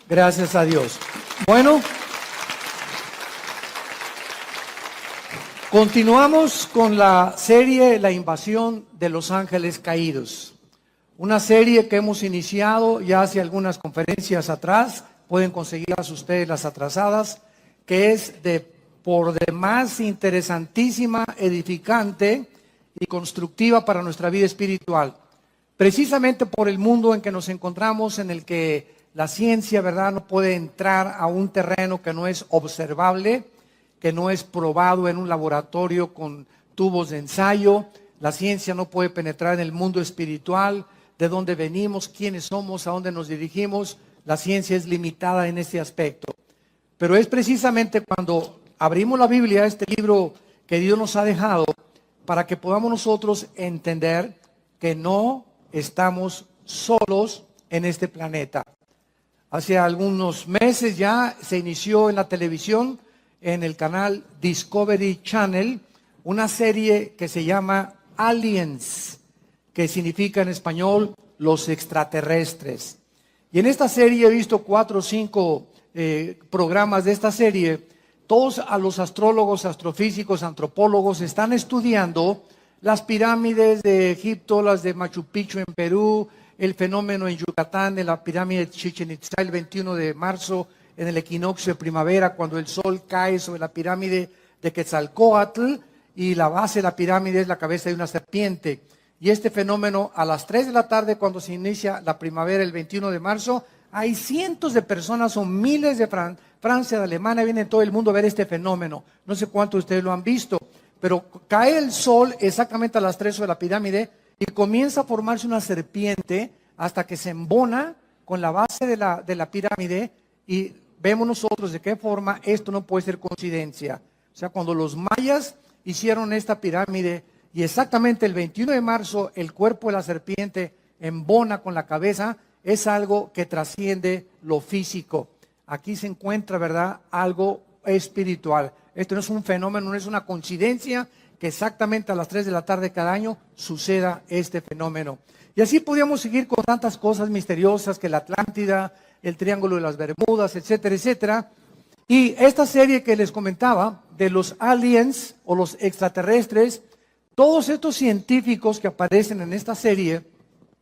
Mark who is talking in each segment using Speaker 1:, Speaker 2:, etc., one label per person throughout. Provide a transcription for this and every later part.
Speaker 1: Gracias a Dios. Bueno, continuamos con la serie La invasión de los ángeles caídos. Una serie que hemos iniciado ya hace algunas conferencias atrás, pueden conseguirlas ustedes las atrasadas, que es por demás interesantísima, edificante y constructiva para nuestra vida espiritual. Precisamente por el mundo en que nos encontramos, en el que la ciencia, ¿verdad?, no puede entrar a un terreno que no es observable, que no es probado en un laboratorio con tubos de ensayo. La ciencia no puede penetrar en el mundo espiritual, de dónde venimos, quiénes somos, a dónde nos dirigimos. La ciencia es limitada en este aspecto. Pero es precisamente cuando abrimos la Biblia, este libro que Dios nos ha dejado, para que podamos nosotros entender que no estamos solos en este planeta. Hace algunos meses ya se inició en la televisión, en el canal Discovery Channel, una serie que se llama Aliens, que significa en español los extraterrestres. Y en esta serie he visto 4 o 5 programas de esta serie. Todos a los astrólogos, astrofísicos, antropólogos están estudiando las pirámides de Egipto, las de Machu Picchu en Perú, el fenómeno en Yucatán de la pirámide de Chichén Itzá el 21 de marzo en el equinoccio de primavera, cuando el sol cae sobre la pirámide de Quetzalcóatl y la base de la pirámide es la cabeza de una serpiente. Y este fenómeno a las 3 de la tarde, cuando se inicia la primavera el 21 de marzo, hay cientos de personas o miles de Francia, de Alemania, viene todo el mundo a ver este fenómeno. No sé cuántos de ustedes lo han visto, pero cae el sol exactamente a las 3 sobre la pirámide y comienza a formarse una serpiente hasta que se embona con la base de la pirámide y vemos nosotros de qué forma esto no puede ser coincidencia. O sea, cuando los mayas hicieron esta pirámide y exactamente el 21 de marzo el cuerpo de la serpiente embona con la cabeza, es algo que trasciende lo físico. Aquí se encuentra, ¿verdad?, algo espiritual. Esto no es un fenómeno, no es una coincidencia que exactamente a las 3 de la tarde cada año suceda este fenómeno. Y así podríamos seguir con tantas cosas misteriosas que la Atlántida, el Triángulo de las Bermudas, etcétera, etcétera. Y esta serie que les comentaba de los aliens o los extraterrestres, todos estos científicos que aparecen en esta serie,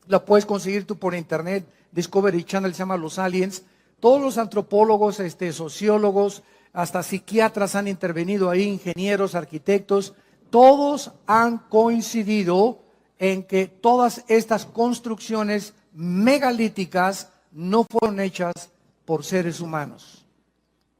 Speaker 1: la puedes conseguir tú por internet, Discovery Channel se llama Los Aliens. Todos los antropólogos, sociólogos, hasta psiquiatras han intervenido ahí, ingenieros, arquitectos, todos han coincidido en que todas estas construcciones megalíticas no fueron hechas por seres humanos.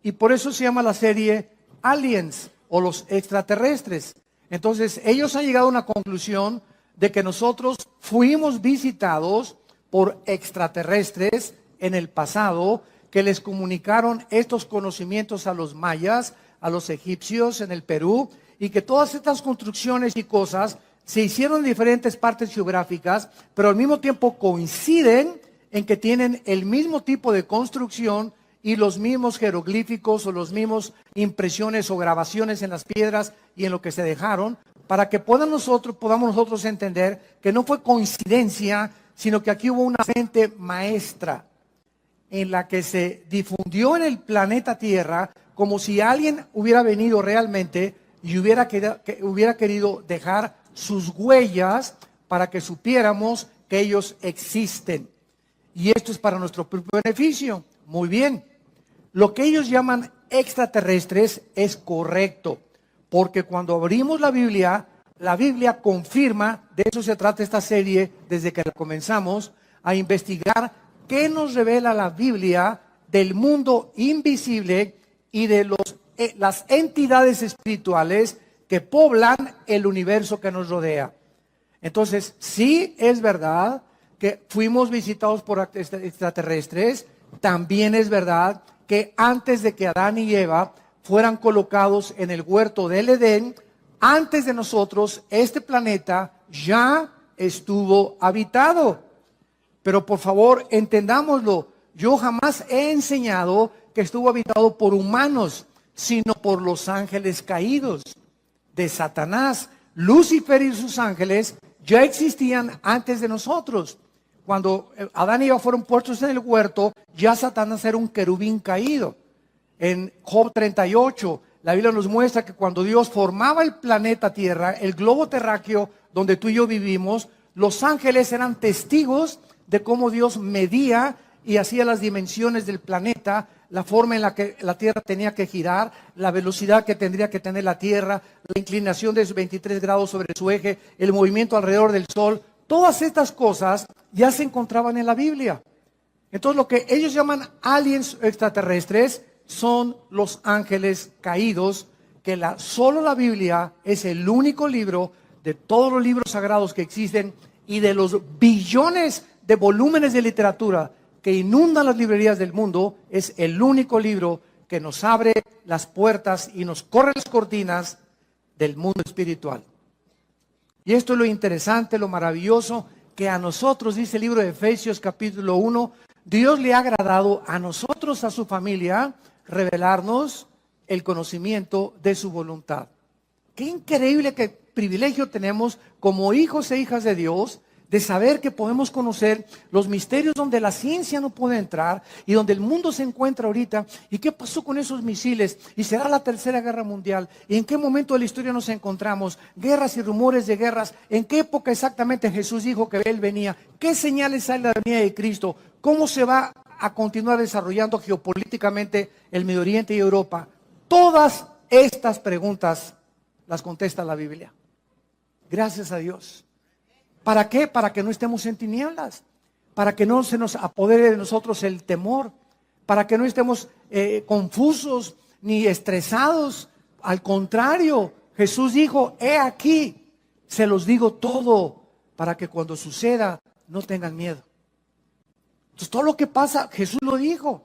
Speaker 1: Y por eso se llama la serie Aliens o los extraterrestres. Entonces, ellos han llegado a una conclusión de que nosotros fuimos visitados por extraterrestres en el pasado, que les comunicaron estos conocimientos a los mayas, a los egipcios en el Perú, y que todas estas construcciones y cosas se hicieron en diferentes partes geográficas, pero al mismo tiempo coinciden en que tienen el mismo tipo de construcción y los mismos jeroglíficos o los mismos impresiones o grabaciones en las piedras y en lo que se dejaron, para que podamos nosotros entender que no fue coincidencia, sino que aquí hubo una mente maestra en la que se difundió en el planeta Tierra como si alguien hubiera venido realmente y hubiera querido dejar sus huellas para que supiéramos que ellos existen. Y esto es para nuestro propio beneficio. Muy bien. Lo que ellos llaman extraterrestres es correcto, porque cuando abrimos la Biblia confirma, de eso se trata esta serie desde que la comenzamos, a investigar qué nos revela la Biblia del mundo invisible y de las entidades espirituales que poblan el universo que nos rodea. Entonces, sí es verdad que fuimos visitados por extraterrestres, también es verdad que antes de que Adán y Eva fueran colocados en el huerto del Edén, antes de nosotros, este planeta ya estuvo habitado. Pero por favor, entendámoslo, yo jamás he enseñado que estuvo habitado por humanos, sino por los ángeles caídos de Satanás. Lucifer y sus ángeles ya existían antes de nosotros. cuando Adán y Eva fueron puestos en el huerto, ya Satanás era un querubín caído. En Job 38, la Biblia nos muestra que cuando Dios formaba el planeta Tierra, el globo terráqueo donde tú y yo vivimos, los ángeles eran testigos de cómo Dios medía y hacía las dimensiones del planeta, la forma en la que la Tierra tenía que girar, la velocidad que tendría que tener la Tierra, la inclinación de 23 grados sobre su eje, el movimiento alrededor del Sol. Todas estas cosas ya se encontraban en la Biblia. Entonces lo que ellos llaman aliens extraterrestres son los ángeles caídos, que solo la Biblia es el único libro de todos los libros sagrados que existen y de los billones de volúmenes de literatura que inundan las librerías del mundo, es el único libro que nos abre las puertas y nos corre las cortinas del mundo espiritual. Y esto es lo interesante, lo maravilloso, que a nosotros, dice el libro de Efesios capítulo 1, Dios le ha agradado a nosotros, a su familia, revelarnos el conocimiento de su voluntad. Qué increíble, qué privilegio tenemos como hijos e hijas de Dios, de saber que podemos conocer los misterios donde la ciencia no puede entrar y donde el mundo se encuentra ahorita. ¿Y qué pasó con esos misiles? ¿Y será la tercera guerra mundial? ¿Y en qué momento de la historia nos encontramos? Guerras y rumores de guerras. ¿En qué época exactamente Jesús dijo que Él venía? ¿Qué señales hay de la venida de Cristo? ¿Cómo se va a continuar desarrollando geopolíticamente el Medio Oriente y Europa? Todas estas preguntas las contesta la Biblia. Gracias a Dios. ¿Para qué? Para que no estemos en tinieblas, para que no se nos apodere de nosotros el temor, para que no estemos confusos ni estresados. Al contrario, Jesús dijo, he aquí, se los digo todo, para que cuando suceda no tengan miedo. Entonces todo lo que pasa, Jesús lo dijo.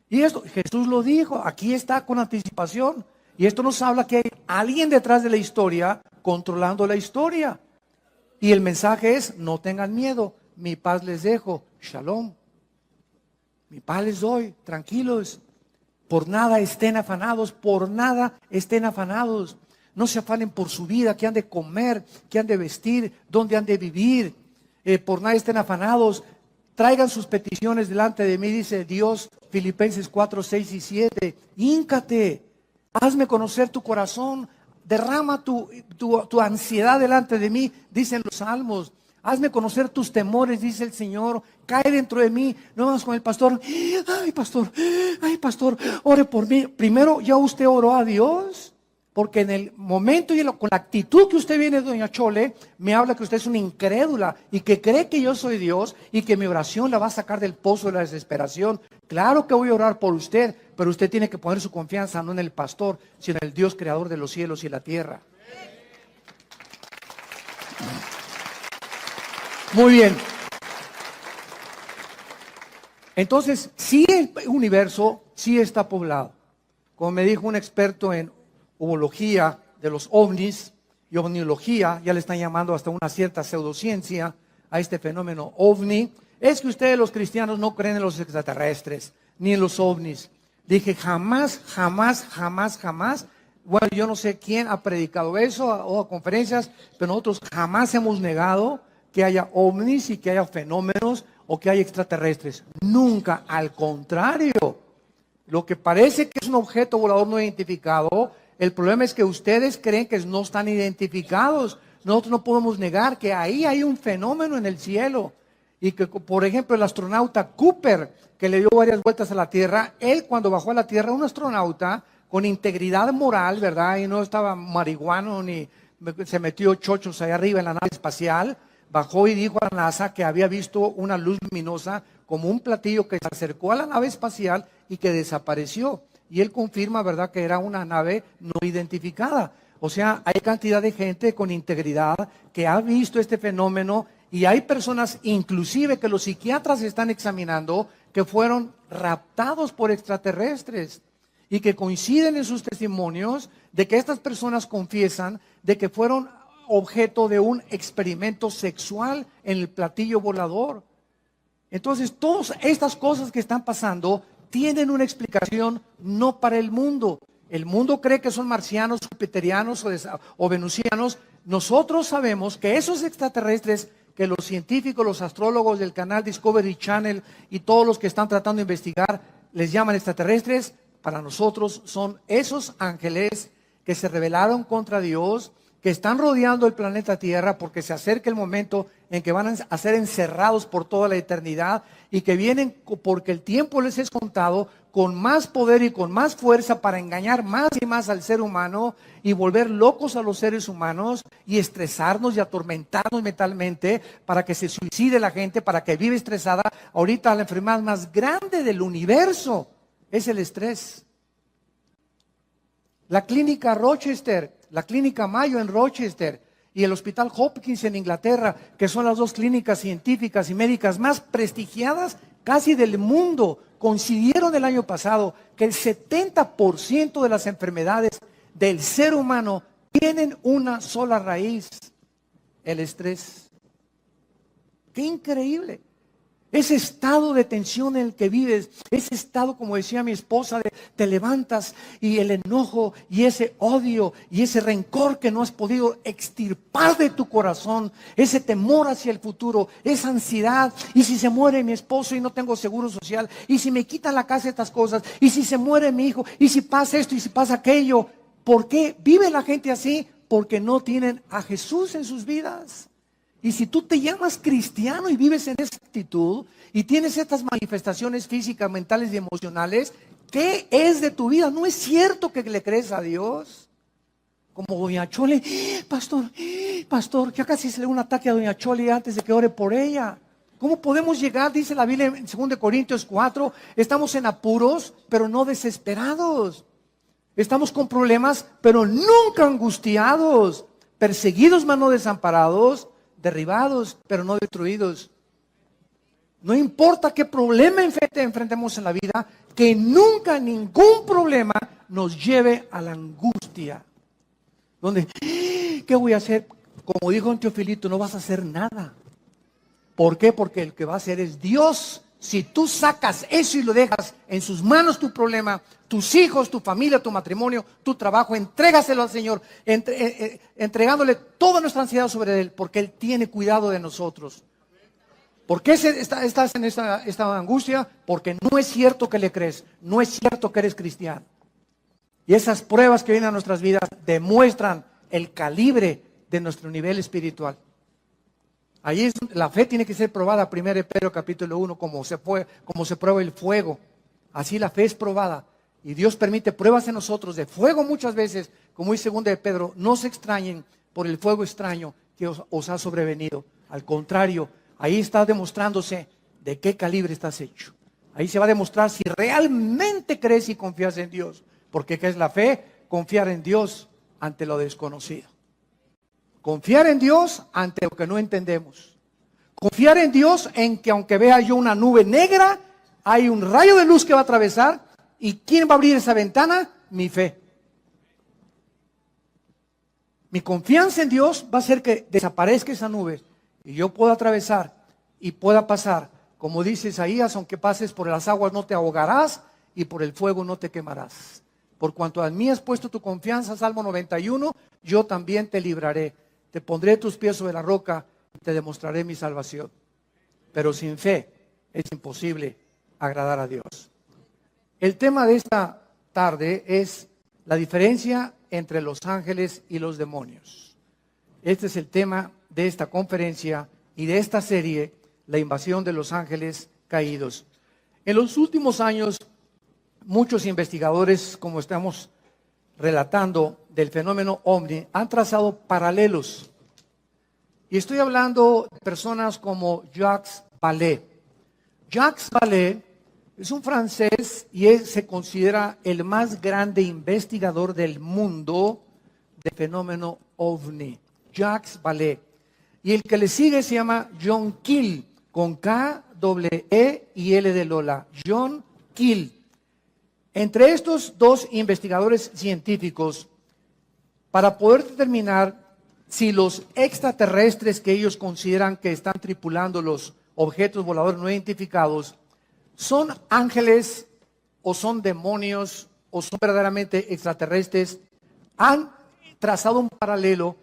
Speaker 1: Y esto, Jesús lo dijo, aquí está con anticipación. Y esto nos habla que hay alguien detrás de la historia controlando la historia. Y el mensaje es, no tengan miedo, mi paz les dejo, shalom. Mi paz les doy, tranquilos. Por nada estén afanados, por nada estén afanados. No se afanen por su vida, qué han de comer, qué han de vestir, dónde han de vivir. Por nada estén afanados. Traigan sus peticiones delante de mí, dice Dios, Filipenses 4, 6 y 7. Híncate, hazme conocer tu corazón. Derrama tu ansiedad delante de mí, dicen los salmos. Hazme conocer tus temores, dice el Señor. Cae dentro de mí. No vamos con el pastor. Ay, pastor, ore por mí. Primero, ¿ya usted oró a Dios? Porque en el momento y con la actitud que usted viene, doña Chole, me habla que usted es una incrédula y que cree que yo soy Dios y que mi oración la va a sacar del pozo de la desesperación. Claro que voy a orar por usted, pero usted tiene que poner su confianza no en el pastor, sino en el Dios creador de los cielos y la tierra. Muy bien. Entonces, sí, el universo sí está poblado. Como me dijo un experto en ufología de los ovnis y ovniología, ya le están llamando hasta una cierta pseudociencia a este fenómeno ovni, es que ustedes los cristianos no creen en los extraterrestres, ni en los ovnis. Dije, jamás. Bueno, yo no sé quién ha predicado eso o a conferencias, pero nosotros jamás hemos negado que haya ovnis y que haya fenómenos o que haya extraterrestres. Nunca, al contrario. Lo que parece que es un objeto volador no identificado, el problema es que ustedes creen que no están identificados. Nosotros no podemos negar que ahí hay un fenómeno en el cielo. Y que, por ejemplo, el astronauta Cooper, que le dio varias vueltas a la Tierra, él cuando bajó a la Tierra, un astronauta con integridad moral, ¿verdad? Y no estaba marihuano ni se metió chochos allá arriba en la nave espacial, bajó y dijo a la NASA que había visto una luz luminosa como un platillo que se acercó a la nave espacial y que desapareció. Y él confirma, ¿verdad?, que era una nave no identificada. O sea, hay cantidad de gente con integridad que ha visto este fenómeno y hay personas, inclusive que los psiquiatras están examinando, que fueron raptados por extraterrestres y que coinciden en sus testimonios de que estas personas confiesan de que fueron objeto de un experimento sexual en el platillo volador. Entonces, todas estas cosas que están pasando tienen una explicación no para el mundo. El mundo cree que son marcianos, jupiterianos o venusianos. Nosotros sabemos que esos extraterrestres que los científicos, los astrólogos del canal Discovery Channel y todos los que están tratando de investigar les llaman extraterrestres, para nosotros son esos ángeles que se rebelaron contra Dios, que están rodeando el planeta Tierra porque se acerca el momento en que van a ser encerrados por toda la eternidad y que vienen porque el tiempo les es contado con más poder y con más fuerza para engañar más y más al ser humano y volver locos a los seres humanos y estresarnos y atormentarnos mentalmente para que se suicide la gente, para que viva estresada. Ahorita la enfermedad más grande del universo es el estrés. La clínica Rochester, la clínica Mayo en Rochester y el Hospital Hopkins en Inglaterra, que son las dos clínicas científicas y médicas más prestigiadas casi del mundo, coincidieron el año pasado que el 70% de las enfermedades del ser humano tienen una sola raíz: el estrés. ¡Qué increíble! Ese estado de tensión en el que vives, ese estado, como decía mi esposa, de te levantas y el enojo y ese odio y ese rencor que no has podido extirpar de tu corazón, ese temor hacia el futuro, esa ansiedad, y si se muere mi esposo y no tengo seguro social, y si me quitan la casa estas cosas, y si se muere mi hijo, y si pasa esto y si pasa aquello. ¿Por qué vive la gente así? Porque no tienen a Jesús en sus vidas. Y si tú te llamas cristiano y vives en esa actitud y tienes estas manifestaciones físicas, mentales y emocionales, ¿qué es de tu vida? No es cierto que le crees a Dios. Como doña Chole, pastor, ya casi se le da un ataque a doña Chole antes de que ore por ella. ¿Cómo podemos llegar? Dice la Biblia en 2 Corintios 4, estamos en apuros, pero no desesperados. Estamos con problemas, pero nunca angustiados. Perseguidos, mas no desamparados. Derribados, pero no destruidos. No importa qué problema enfrentemos en la vida, que nunca ningún problema nos lleve a la angustia. Donde, ¿qué voy a hacer? Como dijo un Teofilito, no vas a hacer nada. ¿Por qué? Porque el que va a hacer es Dios. Si tú sacas eso y lo dejas en sus manos, tu problema, tus hijos, tu familia, tu matrimonio, tu trabajo, entrégaselo al Señor, entregándole toda nuestra ansiedad sobre Él, porque Él tiene cuidado de nosotros. ¿Por qué estás en esta angustia? Porque no es cierto que le crees, no es cierto que eres cristiano. Y esas pruebas que vienen a nuestras vidas demuestran el calibre de nuestro nivel espiritual. Ahí la fe tiene que ser probada, 1 Pedro capítulo 1, como se prueba el fuego. Así la fe es probada. Y Dios permite pruebas en nosotros de fuego muchas veces, como dice 2 Pedro, no se extrañen por el fuego extraño que os ha sobrevenido. Al contrario, ahí está demostrándose de qué calibre estás hecho. Ahí se va a demostrar si realmente crees y confías en Dios. Porque ¿qué es la fe? Confiar en Dios ante lo desconocido. Confiar en Dios ante lo que no entendemos. Confiar en Dios en que aunque vea yo una nube negra, hay un rayo de luz que va a atravesar. ¿Y quién va a abrir esa ventana? Mi fe. Mi confianza en Dios va a hacer que desaparezca esa nube y yo pueda atravesar y pueda pasar. Como dice Isaías, aunque pases por las aguas no te ahogarás y por el fuego no te quemarás. Por cuanto a mí has puesto tu confianza, Salmo 91, yo también te libraré. Te pondré tus pies sobre la roca y te demostraré mi salvación. Pero sin fe es imposible agradar a Dios. El tema de esta tarde es la diferencia entre los ángeles y los demonios. Este es el tema de esta conferencia y de esta serie, la invasión de los ángeles caídos. En los últimos años, muchos investigadores, como estamos relatando del fenómeno ovni, han trazado paralelos. Y estoy hablando de personas como Jacques Vallée. Jacques Vallée es un francés y se considera el más grande investigador del mundo del fenómeno ovni. Jacques Vallée. Y el que le sigue se llama John Keel, con K, E y L de Lola. John Keel. Entre estos dos investigadores científicos, para poder determinar si los extraterrestres que ellos consideran que están tripulando los objetos voladores no identificados son ángeles o son demonios o son verdaderamente extraterrestres, han trazado un paralelo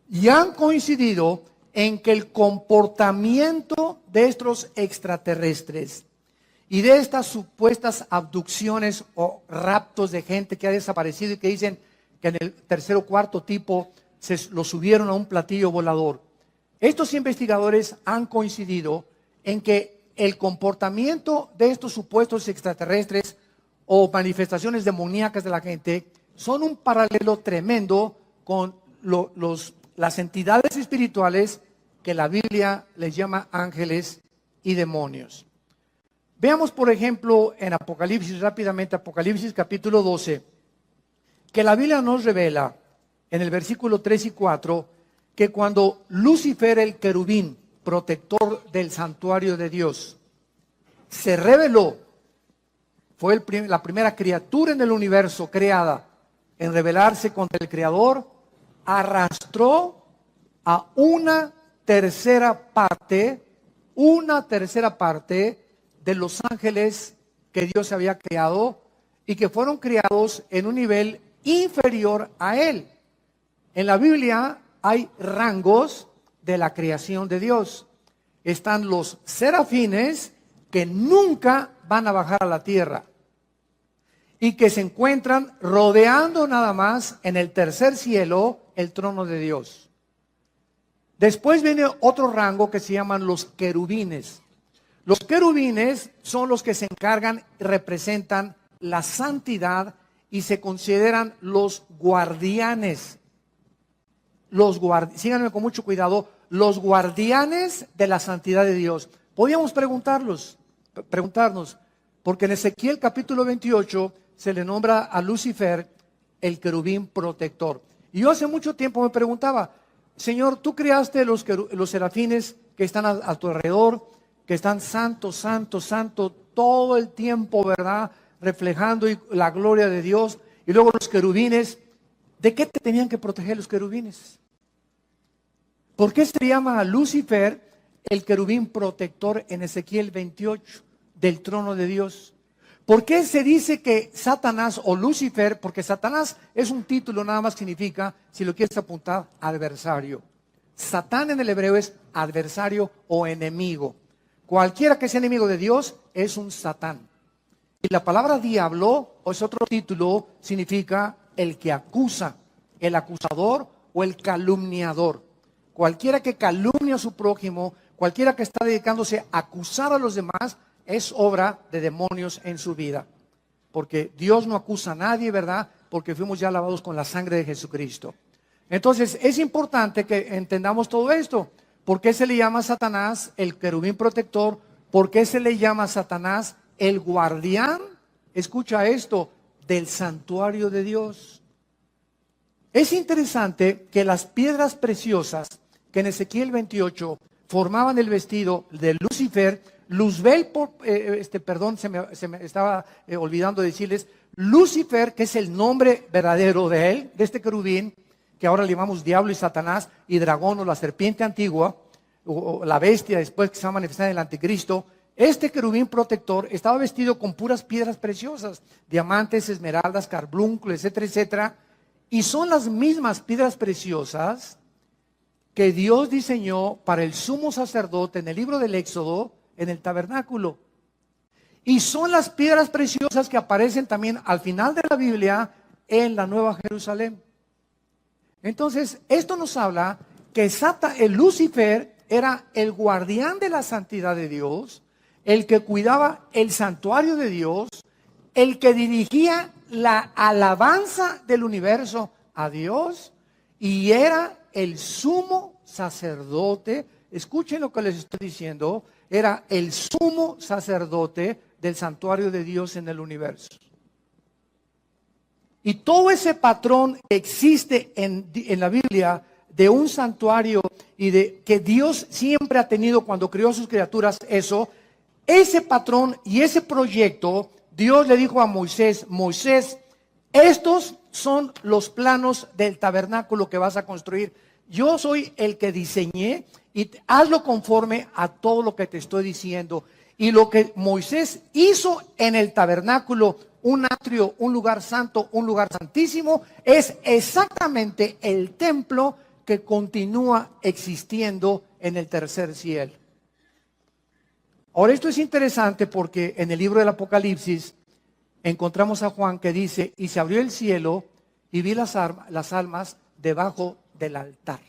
Speaker 1: y han coincidido en que el comportamiento de estos extraterrestres y de estas supuestas abducciones o raptos de gente que ha desaparecido y que dicen que en el tercer o cuarto tipo lo subieron a un platillo volador. Estos investigadores han coincidido en que el comportamiento de estos supuestos extraterrestres o manifestaciones demoníacas de la gente son un paralelo tremendo con las entidades espirituales que la Biblia les llama ángeles y demonios. Veamos, por ejemplo, en Apocalipsis, rápidamente, Apocalipsis capítulo 12, que la Biblia nos revela en el versículo 3 y 4 que cuando Lucifer, el querubín, protector del santuario de Dios, se rebeló, fue la primera criatura en el universo creada en rebelarse contra el Creador, arrastró a una tercera parte de los ángeles que Dios había creado y que fueron creados en un nivel inferior a él. En la Biblia hay rangos de la creación de Dios. Están los serafines que nunca van a bajar a la tierra y que se encuentran rodeando nada más en el tercer cielo el trono de Dios. Después viene otro rango que se llaman los querubines. Los querubines son los que se encargan y representan la santidad y se consideran los guardianes. Síganme con mucho cuidado, los guardianes de la santidad de Dios. Podríamos preguntarnos, porque en Ezequiel capítulo 28 se le nombra a Lucifer el querubín protector. Y yo hace mucho tiempo me preguntaba, Señor, tú creaste los serafines que están a tu alrededor, que están santo, santo, santo todo el tiempo, ¿verdad? Reflejando la gloria de Dios. Y luego los querubines, ¿de qué te tenían que proteger los querubines? ¿Por qué se llama a Lucifer el querubín protector en Ezequiel 28 del trono de Dios? ¿Por qué se dice que Satanás o Lucifer? Porque Satanás es un título, nada más significa, si lo quieres apuntar, adversario. Satán en el hebreo es adversario o enemigo. Cualquiera que sea enemigo de Dios es un Satán. Y la palabra diablo, o es otro título, significa el que acusa, el acusador o el calumniador. Cualquiera que calumnia a su prójimo, cualquiera que está dedicándose a acusar a los demás, es obra de demonios en su vida. Porque Dios no acusa a nadie, ¿verdad? Porque fuimos ya lavados con la sangre de Jesucristo. Entonces, es importante que entendamos todo esto. ¿Por qué se le llama a Satanás el querubín protector? ¿Por qué se le llama a Satanás el guardián? Escucha esto, del santuario de Dios. Es interesante que las piedras preciosas que en Ezequiel 28 formaban el vestido de Lucifer, Luzbel, se me estaba olvidando decirles, Lucifer, que es el nombre verdadero de él, de este querubín, que ahora le llamamos diablo y Satanás y dragón o la serpiente antigua, o la bestia después que se va a manifestar en el anticristo. Este querubín protector estaba vestido con puras piedras preciosas, diamantes, esmeraldas, carbunclo, etcétera, etcétera. Y son las mismas piedras preciosas que Dios diseñó para el sumo sacerdote en el libro del Éxodo, en el tabernáculo. Y son las piedras preciosas que aparecen también al final de la Biblia en la Nueva Jerusalén. Entonces, esto nos habla que el Lucifer era el guardián de la santidad de Dios, el que cuidaba el santuario de Dios, el que dirigía la alabanza del universo a Dios y era el sumo sacerdote. Escuchen lo que les estoy diciendo, era el sumo sacerdote del santuario de Dios en el universo. Y todo ese patrón que existe en la Biblia de un santuario y de que Dios siempre ha tenido cuando creó a sus criaturas, ese patrón y ese proyecto, Dios le dijo a Moisés, estos son los planos del tabernáculo que vas a construir. Yo soy el que diseñé y hazlo conforme a todo lo que te estoy diciendo. Y lo que Moisés hizo en el tabernáculo, un atrio, un lugar santo, un lugar santísimo, es exactamente el templo que continúa existiendo en el tercer cielo. Ahora, esto es interesante porque en el libro del Apocalipsis encontramos a Juan que dice, y se abrió el cielo y vi las almas debajo del altar.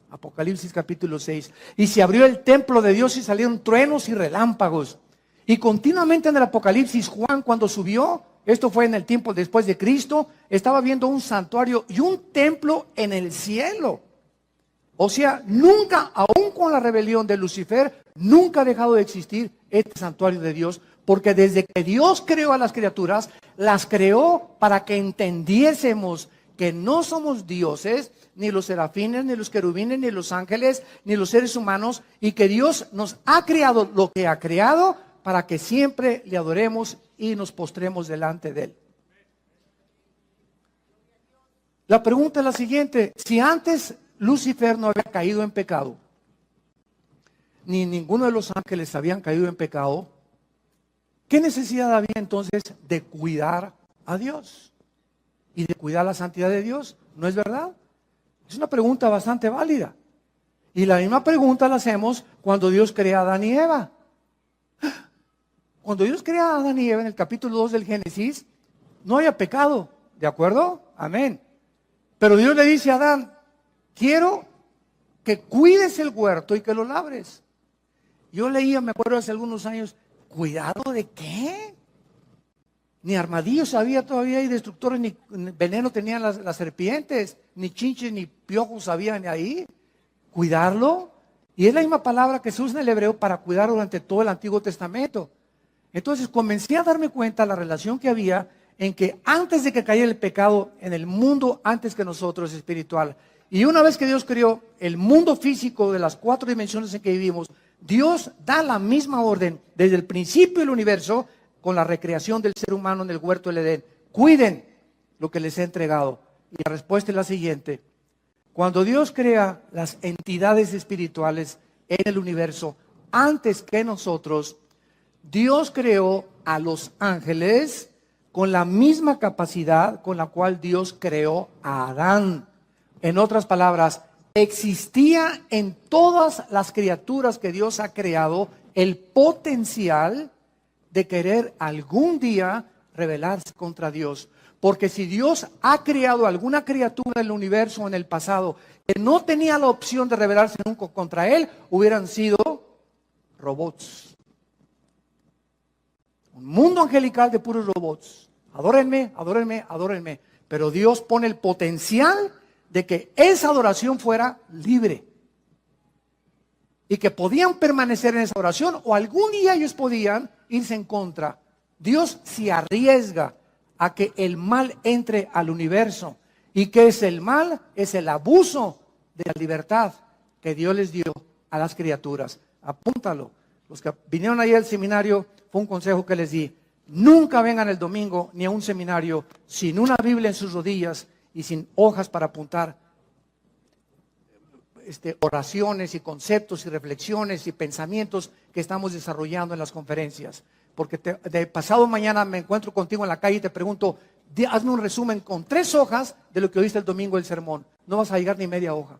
Speaker 1: Apocalipsis capítulo 6. Y se abrió el templo de Dios y salieron truenos y relámpagos. Y continuamente en el Apocalipsis, Juan cuando subió, esto fue en el tiempo después de Cristo, estaba viendo un santuario y un templo en el cielo. O sea, nunca, aún con la rebelión de Lucifer, nunca ha dejado de existir este santuario de Dios, porque desde que Dios creó a las criaturas, las creó para que entendiésemos que no somos dioses, ni los serafines, ni los querubines, ni los ángeles, ni los seres humanos, y que Dios nos ha creado lo que ha creado para que siempre le adoremos y nos postremos delante de Él. La pregunta es la siguiente: si antes Lucifer no había caído en pecado, ni ninguno de los ángeles habían caído en pecado, ¿qué necesidad había entonces de cuidar a Dios y de cuidar la santidad de Dios? ¿No es verdad? Es una pregunta bastante válida. Y la misma pregunta la hacemos cuando Dios crea a Adán y Eva. Cuando Dios crea a Adán y Eva en el capítulo 2 del Génesis, no había pecado, ¿de acuerdo? Amén. Pero Dios le dice a Adán, quiero que cuides el huerto y que lo labres. Yo leía, me acuerdo hace algunos años, ¿cuidado de qué? Ni armadillos había todavía y destructores, ni veneno tenían las serpientes, ni chinches, ni piojos habían ahí. ¿Cuidarlo? Y es la misma palabra que se usa en el hebreo para cuidar durante todo el Antiguo Testamento. Entonces comencé a darme cuenta de la relación que había en que antes de que cayera el pecado en el mundo, antes que nosotros, espiritual, y una vez que Dios creó el mundo físico de las 4 dimensiones en que vivimos, Dios da la misma orden desde el principio del universo con la recreación del ser humano en el huerto del Edén. Cuiden lo que les he entregado. Y la respuesta es la siguiente: cuando Dios crea las entidades espirituales en el universo, antes que nosotros, Dios creó a los ángeles con la misma capacidad con la cual Dios creó a Adán. En otras palabras, existía en todas las criaturas que Dios ha creado el potencial de querer algún día rebelarse contra Dios. Porque si Dios ha creado alguna criatura en el universo en el pasado que no tenía la opción de rebelarse nunca contra Él, hubieran sido robots. Un mundo angelical de puros robots. Adórenme, adórenme, adórenme. Pero Dios pone el potencial de que esa adoración fuera libre. Y que podían permanecer en esa oración o algún día ellos podían irse en contra. Dios se arriesga a que el mal entre al universo. ¿Y qué es el mal? Es el abuso de la libertad que Dios les dio a las criaturas. Apúntalo. Los que vinieron ahí al seminario, fue un consejo que les di. Nunca vengan el domingo ni a un seminario sin una Biblia en sus rodillas y sin hojas para apuntar oraciones y conceptos y reflexiones y pensamientos que estamos desarrollando en las conferencias. Porque de pasado mañana me encuentro contigo en la calle y te pregunto, hazme un resumen con 3 hojas de lo que oíste el domingo del sermón. No vas a llegar ni media hoja.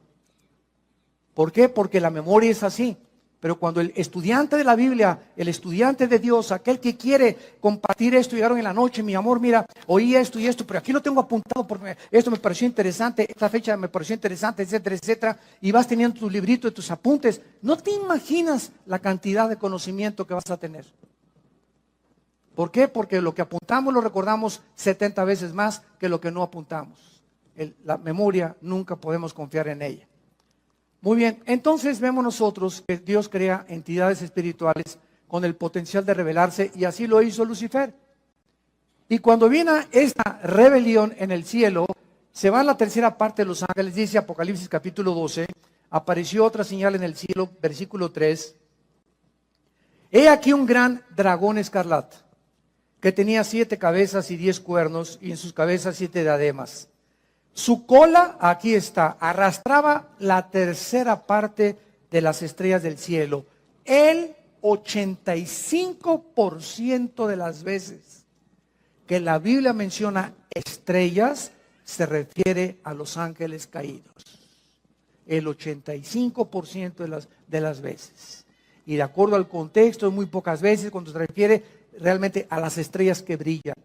Speaker 1: ¿Por qué? Porque la memoria es así. Pero cuando el estudiante de la Biblia, el estudiante de Dios, aquel que quiere compartir esto, llegaron en la noche, mi amor, mira, oí esto y esto, pero aquí lo tengo apuntado porque esto me pareció interesante, esta fecha me pareció interesante, etcétera, etcétera, y vas teniendo tu librito de tus apuntes, no te imaginas la cantidad de conocimiento que vas a tener. ¿Por qué? Porque lo que apuntamos lo recordamos 70 veces más que lo que no apuntamos. La memoria nunca podemos confiar en ella. Muy bien, entonces vemos nosotros que Dios crea entidades espirituales con el potencial de rebelarse y así lo hizo Lucifer. Y cuando viene esta rebelión en el cielo, se va a la tercera parte de los ángeles, dice Apocalipsis capítulo 12, apareció otra señal en el cielo, versículo 3. He aquí un gran dragón escarlata, que tenía 7 cabezas y 10 cuernos, y en sus cabezas 7 diademas. Su cola, aquí está, arrastraba la tercera parte de las estrellas del cielo. El 85% de las veces que la Biblia menciona estrellas, se refiere a los ángeles caídos. el 85% de las veces. Y de acuerdo al contexto, muy pocas veces cuando se refiere realmente a las estrellas que brillan.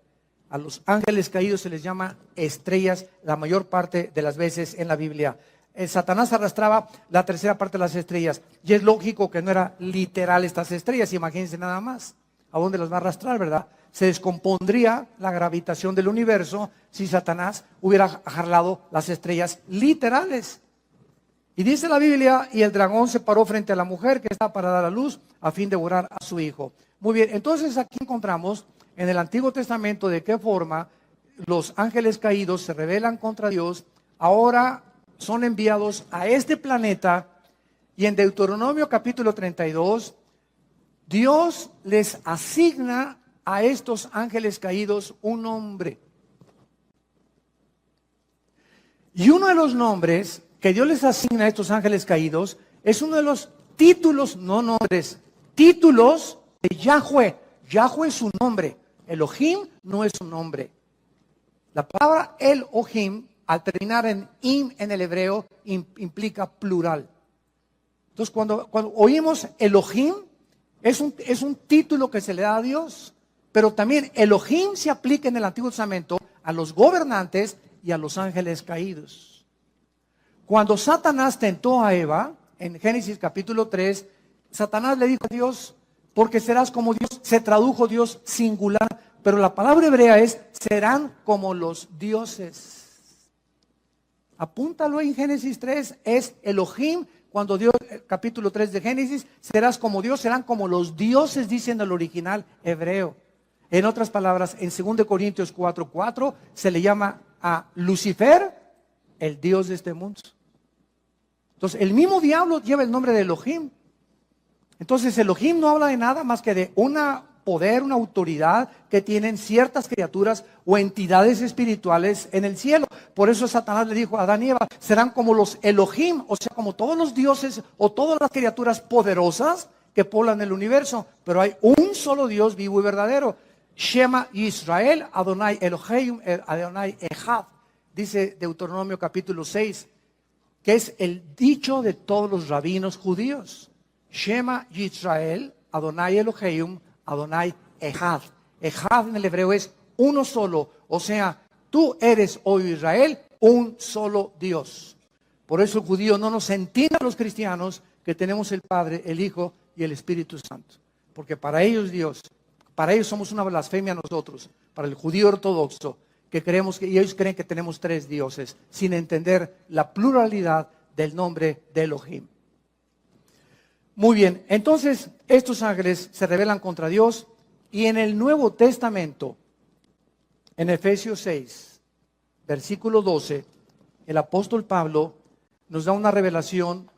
Speaker 1: A los ángeles caídos se les llama estrellas la mayor parte de las veces en la Biblia. Satanás arrastraba la tercera parte de las estrellas. Y es lógico que no era literal estas estrellas, imagínense nada más. ¿A dónde las va a arrastrar, verdad? Se descompondría la gravitación del universo si Satanás hubiera jalado las estrellas literales. Y dice la Biblia, y el dragón se paró frente a la mujer que estaba para dar a luz a fin de devorar a su hijo. Muy bien, entonces aquí encontramos en el Antiguo Testamento de qué forma los ángeles caídos se rebelan contra Dios, ahora son enviados a este planeta, y en Deuteronomio capítulo 32, Dios les asigna a estos ángeles caídos un nombre. Y uno de los nombres que Dios les asigna a estos ángeles caídos es uno de los títulos, no nombres, títulos de Yahweh. Yahweh es su nombre. Elohim no es su nombre. La palabra Elohim, al terminar en im en el hebreo, implica plural. Entonces, cuando oímos Elohim, es un título que se le da a Dios. Pero también Elohim se aplica en el Antiguo Testamento a los gobernantes y a los ángeles caídos. Cuando Satanás tentó a Eva, en Génesis capítulo 3, Satanás le dijo a Dios, porque serás como Dios, se tradujo Dios singular, pero la palabra hebrea es, serán como los dioses. Apúntalo en Génesis 3, es Elohim, cuando Dios, capítulo 3 de Génesis, serás como Dios, serán como los dioses, dice en el original hebreo. En otras palabras, en 2 Corintios 4:4 se le llama a Lucifer el Dios de este mundo. Entonces, el mismo diablo lleva el nombre de Elohim. Entonces, Elohim no habla de nada más que de un poder, una autoridad que tienen ciertas criaturas o entidades espirituales en el cielo. Por eso Satanás le dijo a Adán y Eva, serán como los Elohim, o sea, como todos los dioses o todas las criaturas poderosas que poblan el universo. Pero hay un solo Dios vivo y verdadero. Shema Israel, Adonai Elohim, Adonai Echad, dice Deuteronomio capítulo 6, que es el dicho de todos los rabinos judíos. Shema Israel, Adonai Elohim, Adonai Echad. Echad en el hebreo es uno solo, o sea, tú eres, oh Israel, un solo Dios. Por eso el judío no nos entiende a los cristianos que tenemos el Padre, el Hijo y el Espíritu Santo. Porque para ellos Dios, para ellos somos una blasfemia nosotros, para el judío ortodoxo, que creemos y ellos creen que tenemos tres dioses, sin entender la pluralidad del nombre de Elohim. Muy bien, entonces estos ángeles se rebelan contra Dios y en el Nuevo Testamento, en Efesios 6, versículo 12, el apóstol Pablo nos da una revelación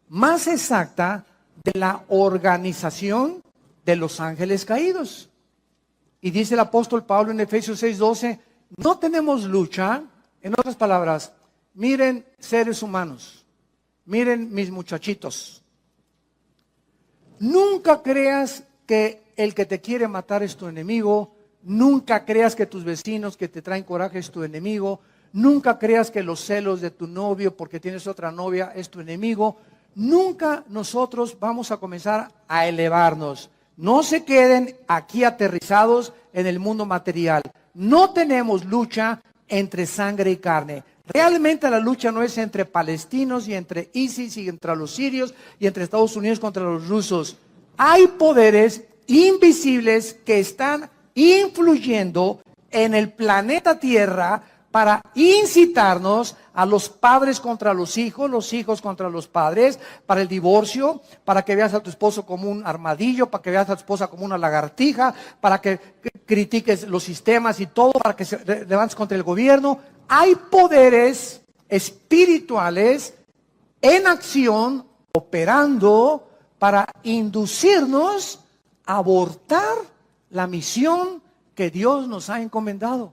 Speaker 1: más exacta de la organización de los ángeles caídos. Y dice el apóstol Pablo en Efesios 6:12, no tenemos lucha, en otras palabras, miren seres humanos, miren mis muchachitos, nunca creas que el que te quiere matar es tu enemigo, nunca creas que tus vecinos que te traen coraje es tu enemigo, nunca creas que los celos de tu novio porque tienes otra novia es tu enemigo, nunca nosotros vamos a comenzar a elevarnos. No se queden aquí aterrizados en el mundo material. No tenemos lucha entre sangre y carne. Realmente la lucha no es entre palestinos y entre ISIS y entre los sirios y entre Estados Unidos contra los rusos. Hay poderes invisibles que están influyendo en el planeta Tierra para incitarnos a los padres contra los hijos contra los padres, para el divorcio, para que veas a tu esposo como un armadillo, para que veas a tu esposa como una lagartija, para que critiques los sistemas y todo, para que se levantes contra el gobierno. Hay poderes espirituales en acción, operando para inducirnos a abortar la misión que Dios nos ha encomendado.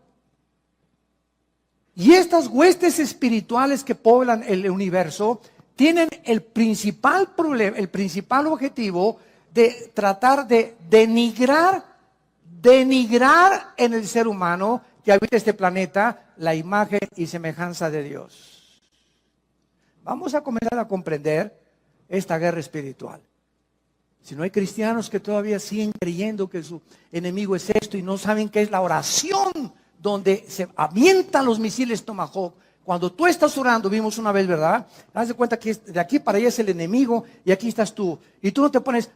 Speaker 1: Y estas huestes espirituales que poblan el universo tienen el principal problema, el principal objetivo de tratar de denigrar en el ser humano que habita este planeta la imagen y semejanza de Dios. Vamos a comenzar a comprender esta guerra espiritual. Si no hay cristianos que todavía siguen creyendo que su enemigo es esto y no saben qué es la oración donde se avientan los misiles Tomahawk. Cuando tú estás orando, vimos una vez, ¿verdad? Haz de cuenta que de aquí para allá es el enemigo y aquí estás tú. Y tú no te pones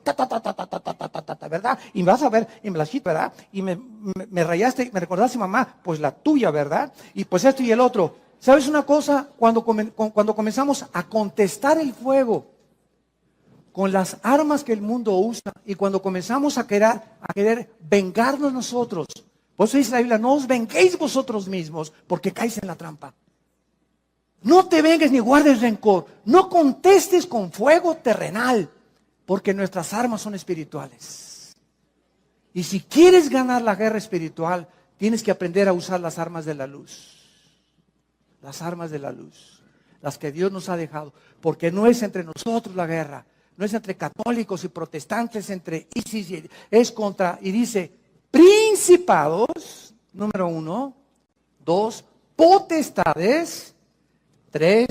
Speaker 1: ¿verdad? Y vas a ver, y me la chito, ¿verdad? Y me rayaste, me recordaste, mamá, pues la tuya, ¿verdad? Y pues esto y el otro. ¿Sabes una cosa? Cuando comenzamos a contestar el fuego con las armas que el mundo usa y cuando comenzamos a querer vengarnos nosotros, por eso dice la Biblia, no os venguéis vosotros mismos porque caéis en la trampa. No te vengues ni guardes rencor, no contestes con fuego terrenal, porque nuestras armas son espirituales. Y si quieres ganar la guerra espiritual, tienes que aprender a usar las armas de la luz. Las armas de la luz, las que Dios nos ha dejado, porque no es entre nosotros la guerra, no es entre católicos y protestantes, entre ISIS, es contra, y dice, principados, número 1, 2, potestades, 3,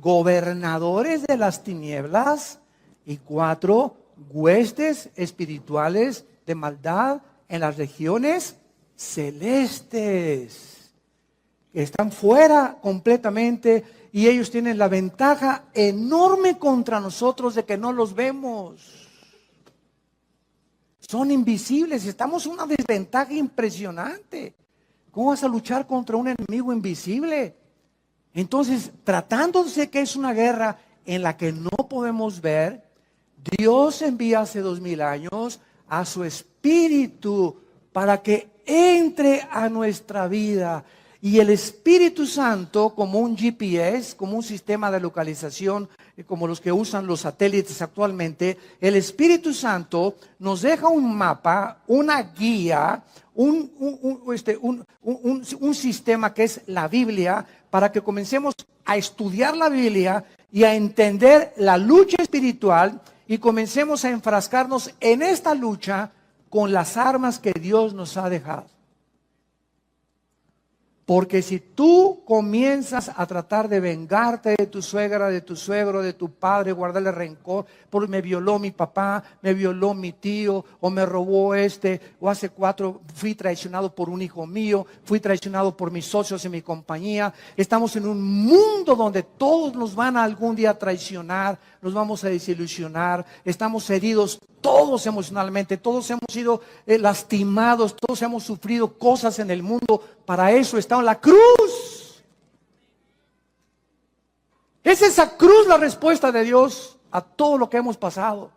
Speaker 1: gobernadores de las tinieblas, y 4, huestes espirituales de maldad en las regiones celestes. Están fuera completamente y ellos tienen la ventaja enorme contra nosotros de que no los vemos. Son invisibles, estamos en una desventaja impresionante. ¿Cómo vas a luchar contra un enemigo invisible? Entonces, tratándose que es una guerra en la que no podemos ver, Dios envía hace 2000 años a su Espíritu para que entre a nuestra vida. Y el Espíritu Santo, como un GPS, como un sistema de localización, como los que usan los satélites actualmente, el Espíritu Santo nos deja un mapa, una guía, un sistema que es la Biblia, para que comencemos a estudiar la Biblia y a entender la lucha espiritual y comencemos a enfrascarnos en esta lucha con las armas que Dios nos ha dejado. Porque si tú comienzas a tratar de vengarte de tu suegra, de tu suegro, de tu padre, guardarle rencor, porque me violó mi papá, me violó mi tío, o me robó o hace 4 fui traicionado por un hijo mío, fui traicionado por mis socios en mi compañía. Estamos en un mundo donde todos nos van a algún día traicionar, nos vamos a desilusionar, estamos heridos todos emocionalmente, todos hemos sido lastimados, todos hemos sufrido cosas en el mundo. Para eso está en la cruz. Es esa cruz la respuesta de Dios a todo lo que hemos pasado.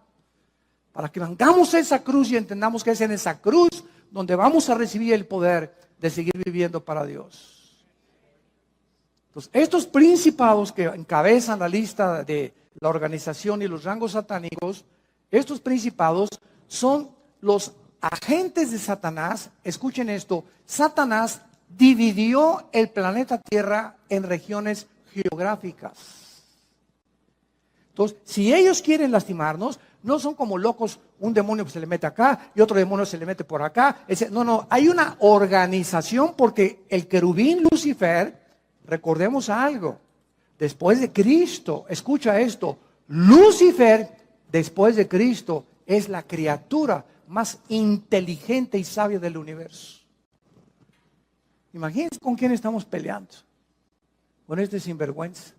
Speaker 1: Para que vengamos esa cruz y entendamos que es en esa cruz donde vamos a recibir el poder de seguir viviendo para Dios. Entonces, estos principados que encabezan la lista de la organización y los rangos satánicos, estos principados son los agentes de Satanás. Escuchen esto, Satanás dividió el planeta Tierra en regiones geográficas. Entonces, si ellos quieren lastimarnos, no son como locos, un demonio que se le mete acá y otro demonio se le mete por acá. No, hay una organización porque el querubín Lucifer, recordemos algo, después de Cristo, escucha esto, Lucifer, después de Cristo, es la criatura más inteligente y sabia del universo. Imagínense con quién estamos peleando. Con este sinvergüenza,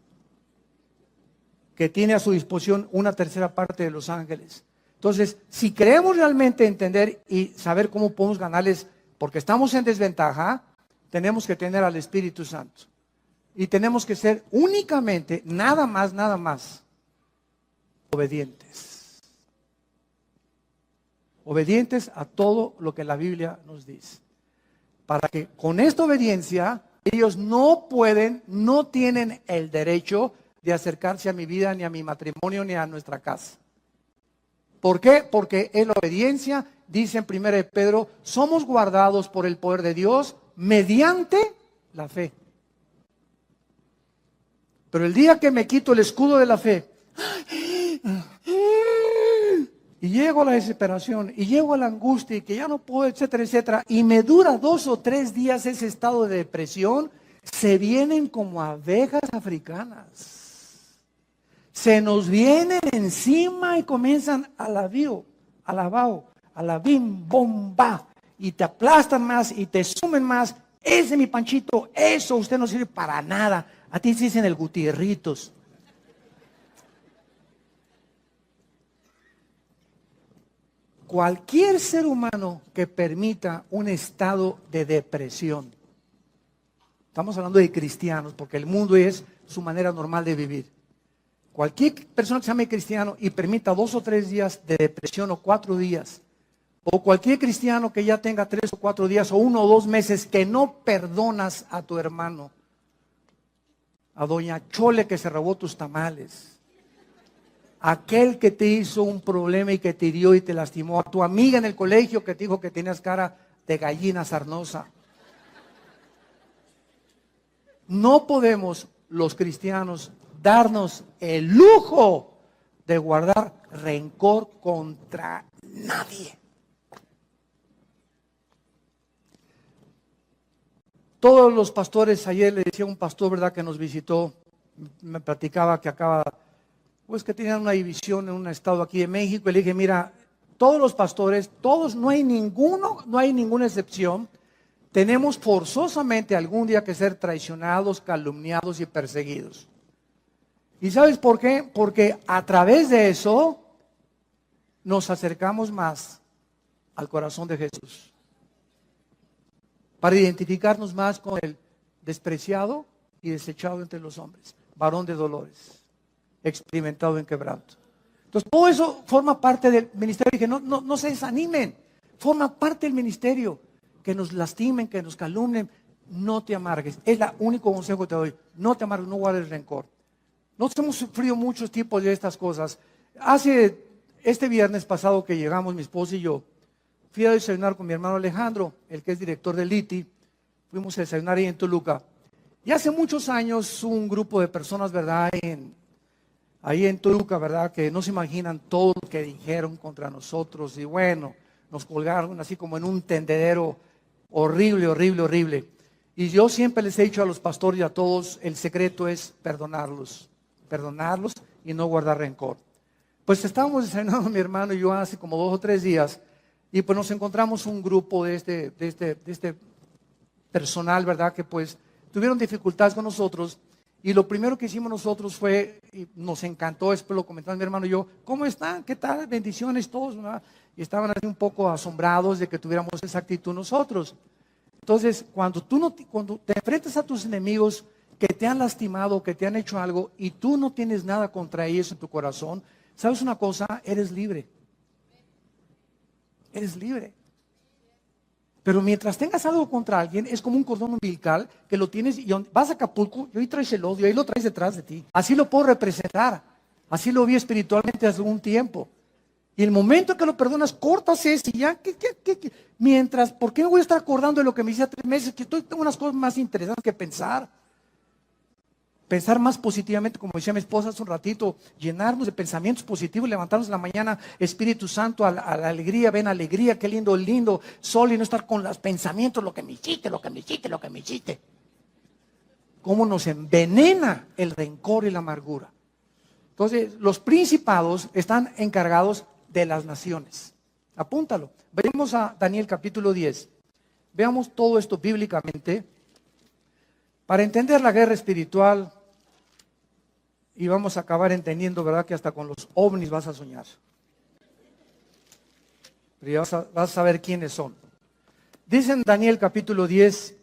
Speaker 1: que tiene a su disposición 1/3 parte de los ángeles. Entonces, si queremos realmente entender y saber cómo podemos ganarles, porque estamos en desventaja, tenemos que tener al Espíritu Santo. Y tenemos que ser únicamente, nada más, obedientes. Obedientes a todo lo que la Biblia nos dice. Para que con esta obediencia, ellos no tienen el derecho de acercarse a mi vida, ni a mi matrimonio, ni a nuestra casa. ¿Por qué? Porque en la obediencia, dice en 1 de Pedro, somos guardados por el poder de Dios mediante la fe. Pero el día que me quito el escudo de la fe, y llego a la desesperación, y llego a la angustia, y que ya no puedo, etcétera, etcétera, y me dura 2 o 3 días ese estado de depresión, se vienen como abejas africanas. se nos vienen encima y comienzan a la bio, a la bao, a la bim, bomba, y te aplastan más y te sumen más. Ese mi Panchito, eso usted no sirve para nada. A ti se dicen el Gutierritos. Cualquier ser humano que permita un estado de depresión, estamos hablando de cristianos, porque el mundo es su manera normal de vivir. Cualquier persona que se llame cristiano y permita 2 o 3 días de depresión o 4 días, o cualquier cristiano que ya tenga 3 o 4 días o 1 o 2 meses que no perdonas a tu hermano, a doña Chole que se robó tus tamales, aquel que te hizo un problema y que te hirió y te lastimó, a tu amiga en el colegio que te dijo que tenías cara de gallina sarnosa. No podemos los cristianos darnos el lujo de guardar rencor contra nadie. Todos los pastores, ayer le decía a un pastor, ¿verdad?, que nos visitó, me platicaba que acaba, pues que tenían una división en un estado aquí de México, y le dije, mira, todos los pastores, todos, no hay ninguna excepción, tenemos forzosamente algún día que ser traicionados, calumniados y perseguidos. ¿Y sabes por qué? Porque a través de eso nos acercamos más al corazón de Jesús. Para identificarnos más con el despreciado y desechado entre los hombres, varón de dolores, experimentado en quebranto. Entonces todo eso forma parte del ministerio. Dije, no se desanimen, forma parte del ministerio. Que nos lastimen, que nos calumnien, no te amargues. Es el único consejo que te doy. No te amargues, no guardes rencor. Nosotros hemos sufrido muchos tipos de estas cosas. Este viernes pasado que llegamos, mi esposa y yo, fui a desayunar con mi hermano Alejandro, el que es director del ITI. Fuimos a desayunar ahí en Toluca. Y hace muchos años un grupo de personas, ¿verdad?, ahí en Toluca, ¿verdad?, que no se imaginan todo lo que dijeron contra nosotros. Y bueno, nos colgaron así como en un tendedero horrible, horrible, horrible. Y yo siempre les he dicho a los pastores y a todos, el secreto es perdonarlos y no guardar rencor. Pues estábamos desayunando mi hermano y yo hace como 2 o 3 días, y pues nos encontramos un grupo de este personal, ¿verdad?, que pues tuvieron dificultades con nosotros, y lo primero que hicimos nosotros fue, y nos encantó, después lo comentaron mi hermano y yo, ¿cómo están? ¿Qué tal? Bendiciones todos, ¿verdad? Y estaban así un poco asombrados de que tuviéramos esa actitud nosotros. Entonces, cuando te enfrentas a tus enemigos que te han lastimado, que te han hecho algo, y tú no tienes nada contra ellos en tu corazón, ¿sabes una cosa? Eres libre. Eres libre. Pero mientras tengas algo contra alguien, es como un cordón umbilical que lo tienes y vas a Acapulco y ahí traes el odio, ahí lo traes detrás de ti. Así lo puedo representar. Así lo vi espiritualmente hace un tiempo. Y el momento que lo perdonas, cortas ese y ya. Mientras, ¿por qué me voy a estar acordando de lo que me hice hace 3 meses? Que tengo unas cosas más interesantes que pensar. Pensar más positivamente, como decía mi esposa hace un ratito, llenarnos de pensamientos positivos, levantarnos en la mañana, Espíritu Santo, a la alegría, ven alegría, qué lindo sol, y no estar con los pensamientos, lo que me hiciste. Cómo nos envenena el rencor y la amargura. Entonces, los principados están encargados de las naciones. Apúntalo. Veamos a Daniel capítulo 10. Veamos todo esto bíblicamente para entender la guerra espiritual. Y vamos a acabar entendiendo, ¿verdad?, que hasta con los ovnis vas a soñar. Pero ya vas a saber quiénes son. Dice en Daniel capítulo 10,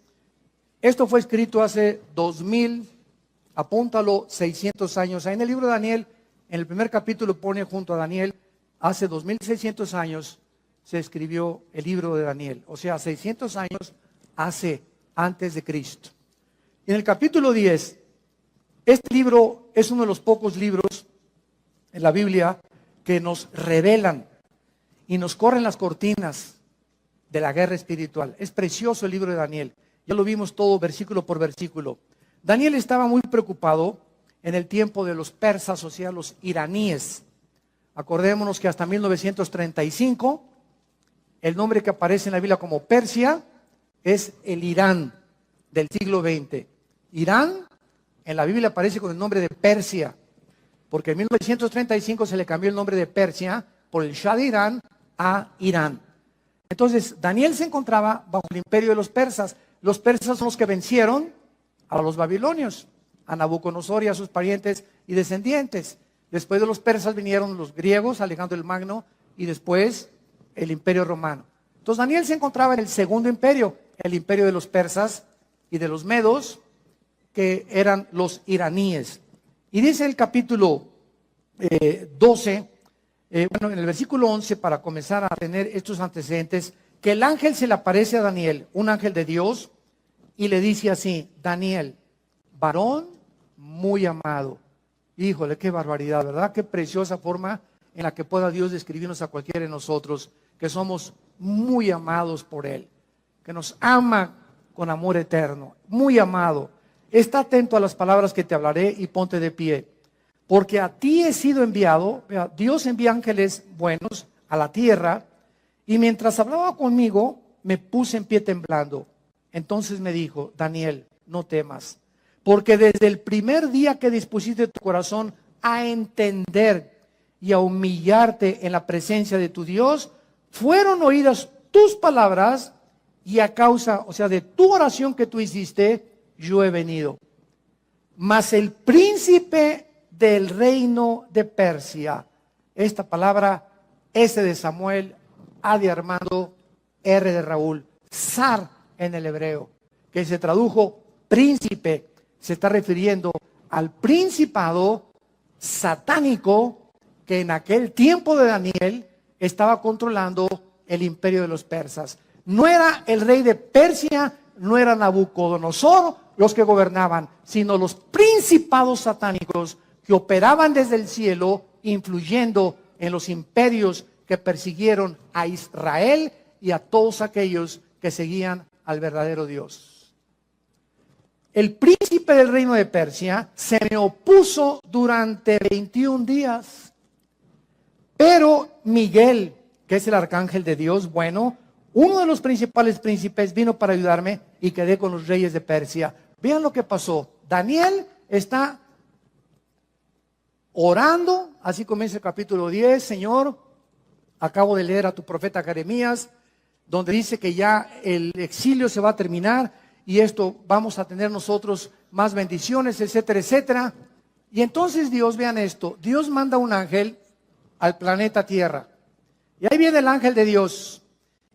Speaker 1: esto fue escrito hace 2000, apúntalo, 600 años. Ahí en el libro de Daniel, en el primer capítulo pone junto a Daniel, hace 2600 años se escribió el libro de Daniel. O sea, 600 años antes de Cristo. Y en el capítulo 10, este libro es uno de los pocos libros en la Biblia que nos revelan y nos corren las cortinas de la guerra espiritual. Es precioso el libro de Daniel. Ya lo vimos todo versículo por versículo. Daniel estaba muy preocupado en el tiempo de los persas, o sea, los iraníes. Acordémonos que hasta 1935, el nombre que aparece en la Biblia como Persia es el Irán del siglo XX. Irán en la Biblia aparece con el nombre de Persia. porque en 1935 se le cambió el nombre de Persia por el Shah de Irán a Irán. Entonces, Daniel se encontraba bajo el imperio de los persas. Los persas son los que vencieron a los babilonios, a Nabucodonosor y a sus parientes y descendientes. Después de los persas vinieron los griegos, Alejandro el Magno, y después el imperio romano. Entonces, Daniel se encontraba en el segundo imperio, el imperio de los persas y de los medos, que eran los iraníes. Y dice el capítulo 12, en el versículo 11, para comenzar a tener estos antecedentes, que el ángel se le aparece a Daniel, un ángel de Dios, y le dice así: Daniel, varón muy amado. Híjole, qué barbaridad, ¿verdad? Qué preciosa forma en la que pueda Dios describirnos a cualquiera de nosotros, que somos muy amados por Él, que nos ama con amor eterno, muy amado. Está atento a las palabras que te hablaré y ponte de pie. Porque a ti he sido enviado. Dios envía ángeles buenos a la tierra, y mientras hablaba conmigo, me puse en pie temblando. Entonces me dijo: Daniel, no temas, porque desde el primer día que dispusiste tu corazón a entender y a humillarte en la presencia de tu Dios, fueron oídas tus palabras, y a causa, de tu oración que tú hiciste, yo he venido. Mas el príncipe del reino de Persia, esta palabra S de Samuel, A de Armando, R de Raúl, zar en el hebreo, que se tradujo príncipe, se está refiriendo al principado satánico que en aquel tiempo de Daniel estaba controlando el imperio de los persas. No era el rey de Persia, no era Nabucodonosor los que gobernaban, sino los principados satánicos que operaban desde el cielo, influyendo en los imperios que persiguieron a Israel y a todos aquellos que seguían al verdadero Dios. El príncipe del reino de Persia se me opuso durante 21 días, pero Miguel, que es el arcángel de Dios, uno de los principales príncipes, vino para ayudarme y quedé con los reyes de Persia. Vean lo que pasó. Daniel está orando, así comienza el capítulo 10, Señor, acabo de leer a tu profeta Jeremías, donde dice que ya el exilio se va a terminar y esto vamos a tener nosotros más bendiciones, etcétera, etcétera. Y entonces Dios, vean esto, Dios manda un ángel al planeta Tierra. Y ahí viene el ángel de Dios.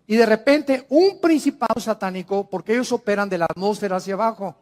Speaker 1: Y de repente un principado satánico, porque ellos operan de la atmósfera hacia abajo.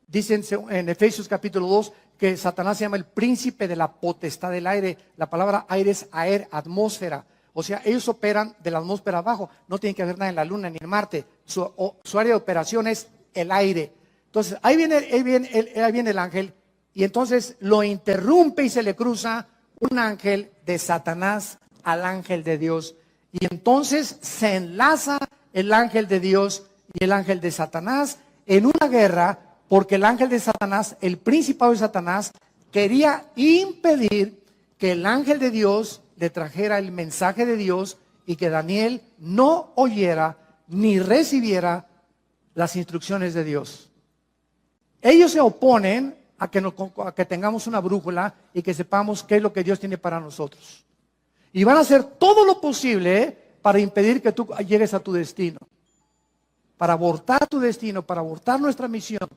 Speaker 1: Dicen en Efesios capítulo 2 que Satanás se llama el príncipe de la potestad del aire. La palabra aire es aer, atmósfera. O sea, ellos operan de la atmósfera abajo. No tiene que haber nada en la luna ni en Marte. Su área de operación es el aire. Entonces, ahí viene el ángel. Y entonces lo interrumpe y se le cruza un ángel de Satanás al ángel de Dios. Y entonces se enlaza el ángel de Dios y el ángel de Satanás en una guerra, porque el ángel de Satanás, el principado de Satanás, quería impedir que el ángel de Dios le trajera el mensaje de Dios y que Daniel no oyera ni recibiera las instrucciones de Dios. Ellos se oponen a que tengamos una brújula y que sepamos qué es lo que Dios tiene para nosotros. Y van a hacer todo lo posible para impedir que tú llegues a tu destino, para abortar tu destino, para abortar nuestra misión,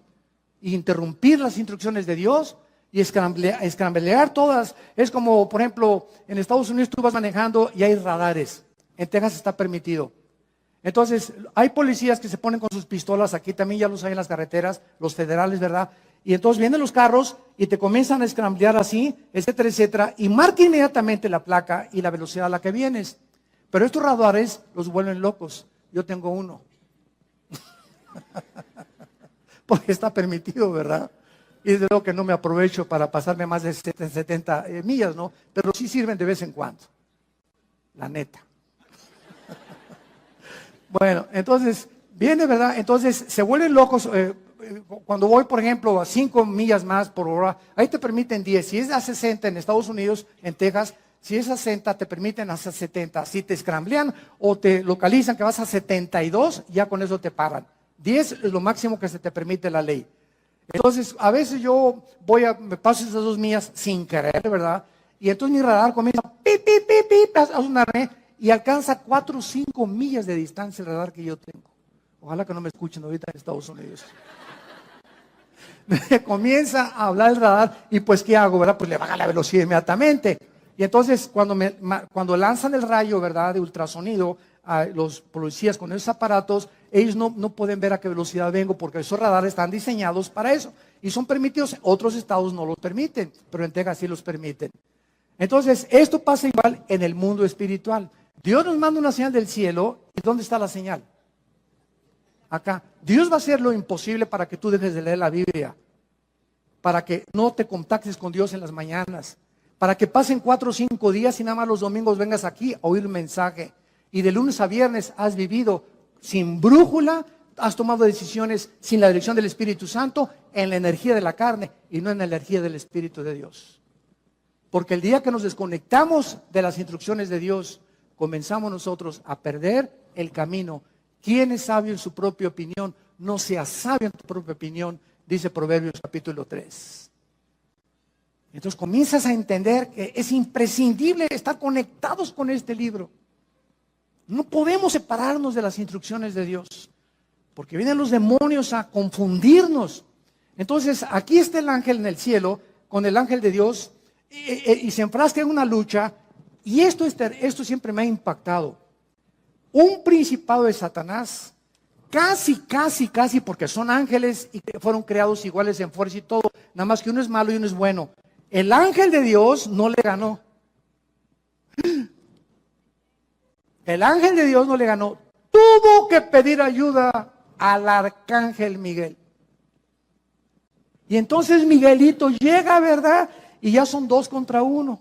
Speaker 1: e interrumpir las instrucciones de Dios y escramblear todas. Es como, por ejemplo, en Estados Unidos tú vas manejando y hay radares. En Texas está permitido. Entonces, hay policías que se ponen con sus pistolas, aquí también ya los hay en las carreteras, los federales, ¿verdad? Y entonces vienen los carros y te comienzan a escramblear así, etcétera, etcétera, y marca inmediatamente la placa y la velocidad a la que vienes. Pero estos radares los vuelven locos. Yo tengo uno. Porque está permitido, ¿verdad? Y desde luego que no me aprovecho para pasarme más de 70 millas, ¿no? Pero sí sirven de vez en cuando. La neta. Bueno, entonces, viene, ¿verdad? Entonces, se vuelven locos. Cuando voy, por ejemplo, a 5 millas más por hora, ahí te permiten 10. Si es a 60 en Estados Unidos, en Texas, si es a 60, te permiten hasta 70. Si te escramblean o te localizan que vas a 72, ya con eso te paran. 10 es lo máximo que se te permite la ley. Entonces, a veces yo me paso esas 2 millas sin querer, ¿verdad? Y entonces mi radar comienza a sonarme y alcanza 4 o 5 millas de distancia el radar que yo tengo. Ojalá que no me escuchen ahorita en Estados Unidos. Me comienza a hablar el radar y pues ¿qué hago, verdad? Pues le baja la velocidad inmediatamente. Y entonces cuando lanzan el rayo, ¿verdad? De ultrasonido a los policías con esos aparatos, ellos no pueden ver a qué velocidad vengo porque esos radares están diseñados para eso. Y son permitidos, otros estados no los permiten, pero en Texas sí los permiten. Entonces, esto pasa igual en el mundo espiritual. Dios nos manda una señal del cielo, ¿y dónde está la señal? Acá. Dios va a hacer lo imposible para que tú dejes de leer la Biblia, para que no te contactes con Dios en las mañanas, para que pasen 4 o 5 días y nada más los domingos vengas aquí a oír un mensaje. Y de lunes a viernes has vivido sin brújula, has tomado decisiones sin la dirección del Espíritu Santo, en la energía de la carne y no en la energía del Espíritu de Dios. Porque el día que nos desconectamos de las instrucciones de Dios, comenzamos nosotros a perder el camino. ¿Quién es sabio en su propia opinión? No seas sabio en tu propia opinión, dice Proverbios capítulo 3. Entonces comienzas a entender que es imprescindible estar conectados con este libro. No podemos separarnos de las instrucciones de Dios, porque vienen los demonios a confundirnos. Entonces aquí está el ángel en el cielo con el ángel de Dios y se enfrasca en una lucha. Y esto siempre me ha impactado. Un principado de Satanás, casi, porque son ángeles y fueron creados iguales en fuerza y todo, nada más que uno es malo y uno es bueno. El ángel de Dios no le ganó. El ángel de Dios no le ganó. Tuvo que pedir ayuda al arcángel Miguel. Y entonces Miguelito llega, ¿verdad? Y ya son 2 contra 1.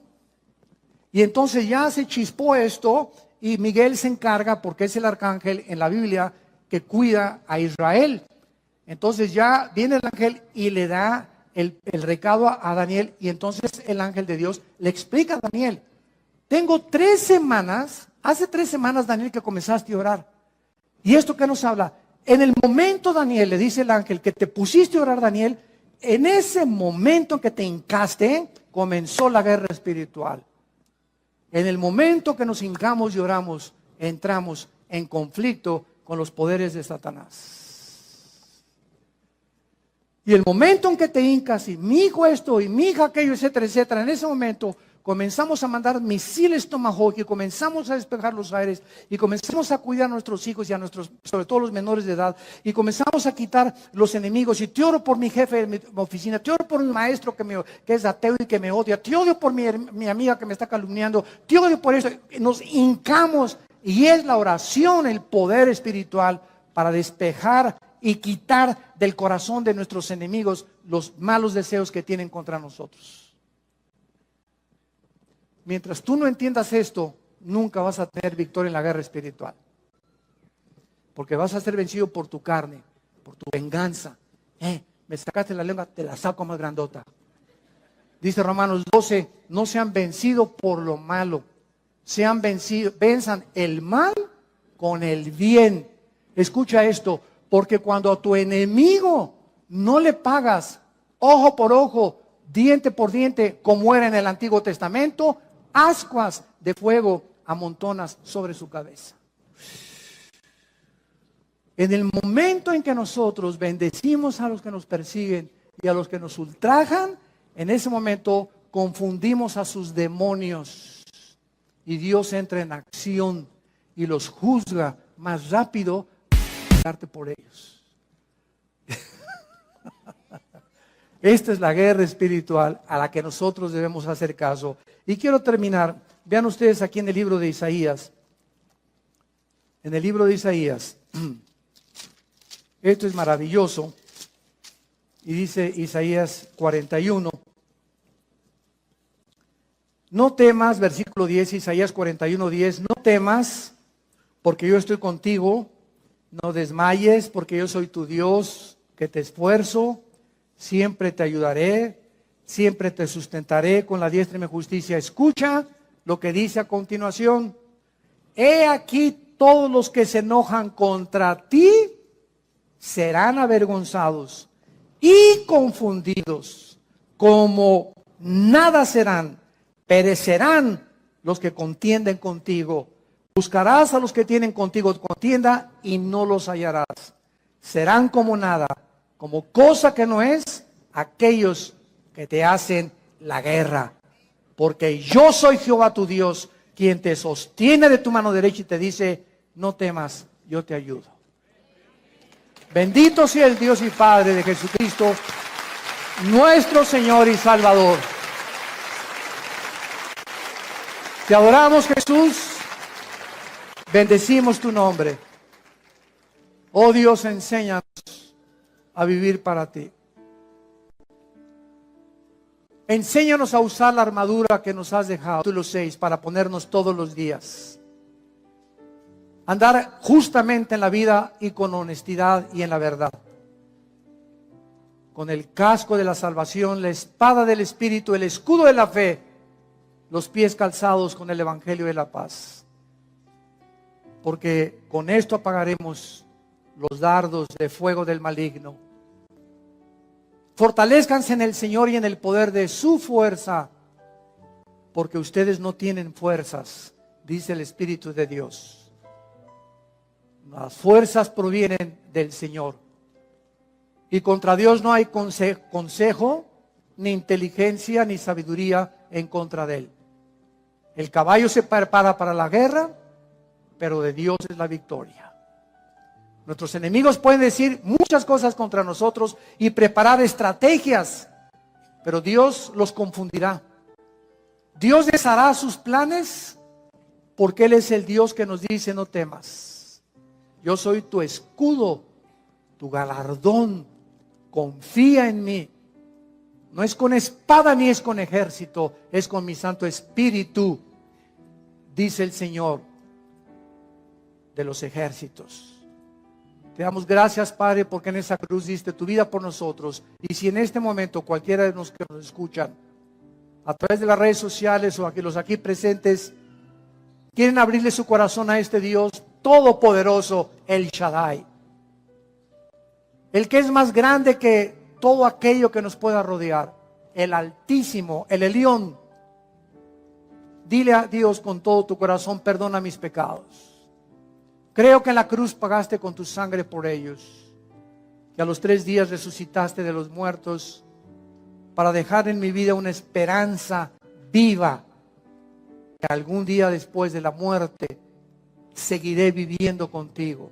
Speaker 1: Y entonces ya se chispó esto y Miguel se encarga, porque es el arcángel en la Biblia que cuida a Israel. Entonces ya viene el ángel y le da el recado a Daniel, y entonces el ángel de Dios le explica a Daniel: tengo 3 semanas, hace 3 semanas, Daniel, que comenzaste a orar. ¿Y esto qué nos habla? En el momento, Daniel, le dice el ángel, que te pusiste a orar, Daniel, en ese momento en que te hincaste, comenzó la guerra espiritual. En el momento que nos hincamos y oramos, entramos en conflicto con los poderes de Satanás. Y el momento en que te hincas y mi hijo esto y mi hija aquello, etcétera, etcétera, en ese momento comenzamos a mandar misiles Tomahawk y comenzamos a despejar los aires y comenzamos a cuidar a nuestros hijos y a nuestros, sobre todo los menores de edad, y comenzamos a quitar los enemigos. Y te oro por mi jefe de mi oficina, te oro por mi maestro que es ateo y que me odia, te odio por mi amiga que me está calumniando, te odio por eso. Nos hincamos y es la oración el poder espiritual para despejar y quitar del corazón de nuestros enemigos los malos deseos que tienen contra nosotros. Mientras tú no entiendas esto, nunca vas a tener victoria en la guerra espiritual. Porque vas a ser vencido por tu carne, por tu venganza. Me sacaste la lengua, te la saco más grandota. Dice Romanos 12, no sean vencidos por lo malo. Venzan el mal con el bien. Escucha esto, porque cuando a tu enemigo no le pagas ojo por ojo, diente por diente, como era en el Antiguo Testamento, ascuas de fuego amontonas sobre su cabeza. En el momento en que nosotros bendecimos a los que nos persiguen y a los que nos ultrajan, en ese momento confundimos a sus demonios y Dios entra en acción y los juzga más rápido por ellos. Esta es la guerra espiritual a la que nosotros debemos hacer caso. Y quiero terminar, vean ustedes aquí en el libro de Isaías. En el libro de Isaías, esto es maravilloso. Y dice Isaías 41. No temas, versículo 10, Isaías 41, 10. No temas, porque yo estoy contigo. No desmayes, porque yo soy tu Dios, que te esfuerzo. Siempre te ayudaré, siempre te sustentaré con la diestra de mi justicia. Escucha lo que dice a continuación. He aquí todos los que se enojan contra ti serán avergonzados, y confundidos, como nada serán, perecerán los que contienden contigo. Buscarás a los que tienen contigo contienda y no los hallarás. Serán como nada, como cosa que no es, aquellos que te hacen la guerra. Porque yo soy Jehová tu Dios, quien te sostiene de tu mano derecha y te dice, no temas, yo te ayudo. Bendito sea el Dios y Padre de Jesucristo, nuestro Señor y Salvador. Te adoramos, Jesús. Bendecimos tu nombre. Oh Dios, enséñanos a vivir para ti. Enséñanos a usar la armadura que nos has dejado, capítulo 6, para ponernos todos los días. Andar justamente en la vida y con honestidad y en la verdad. Con el casco de la salvación, la espada del Espíritu, el escudo de la fe, los pies calzados con el Evangelio de la paz. Porque con esto apagaremos los dardos de fuego del maligno. Fortalezcanse en el Señor y en el poder de su fuerza, porque ustedes no tienen fuerzas, dice el Espíritu de Dios. Las fuerzas provienen del Señor. Y contra Dios no hay consejo, ni inteligencia, ni sabiduría en contra de Él. El caballo se prepara para la guerra, pero de Dios es la victoria. Nuestros enemigos pueden decir muchas cosas contra nosotros y preparar estrategias, pero Dios los confundirá. Dios deshará sus planes porque Él es el Dios que nos dice no temas. Yo soy tu escudo, tu galardón, confía en mí. No es con espada ni es con ejército, es con mi Santo Espíritu, dice el Señor de los ejércitos. Te damos gracias, Padre, porque en esa cruz diste tu vida por nosotros. Y si en este momento cualquiera de los que nos escuchan, a través de las redes sociales o aquí, los aquí presentes, quieren abrirle su corazón a este Dios todopoderoso, el Shaddai, el que es más grande que todo aquello que nos pueda rodear, el Altísimo, el Elión. Dile a Dios con todo tu corazón, perdona mis pecados. Creo que en la cruz pagaste con tu sangre por ellos, que a los 3 días resucitaste de los muertos para dejar en mi vida una esperanza viva, que algún día después de la muerte seguiré viviendo contigo.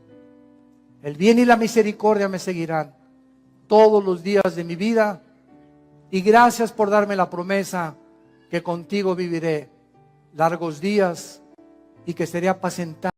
Speaker 1: El bien y la misericordia me seguirán todos los días de mi vida, y gracias por darme la promesa que contigo viviré largos días y que seré apacentado